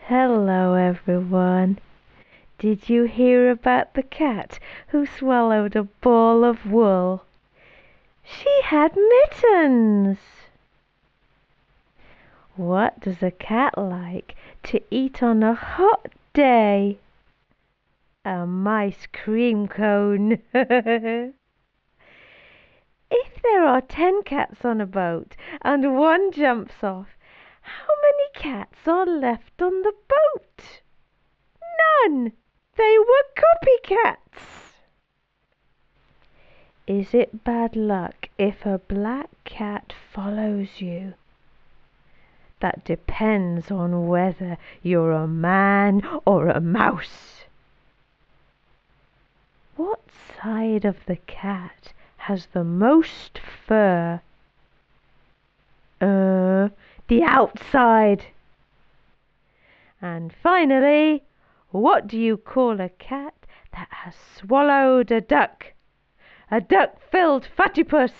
Hello, everyone. Did you hear about the cat who swallowed a ball of wool? She had mittens. What does a cat like to eat on a hot day? A mice cream cone. If there are 10 cats on a boat and one jumps off, how many cats are left on the boat? None! They were copycats! Is it bad luck if a black cat follows you? That depends on whether you're a man or a mouse. What side of the cat has the most fur? The outside. And finally, what do you call a cat that has swallowed a duck? A duck-filled fattypus.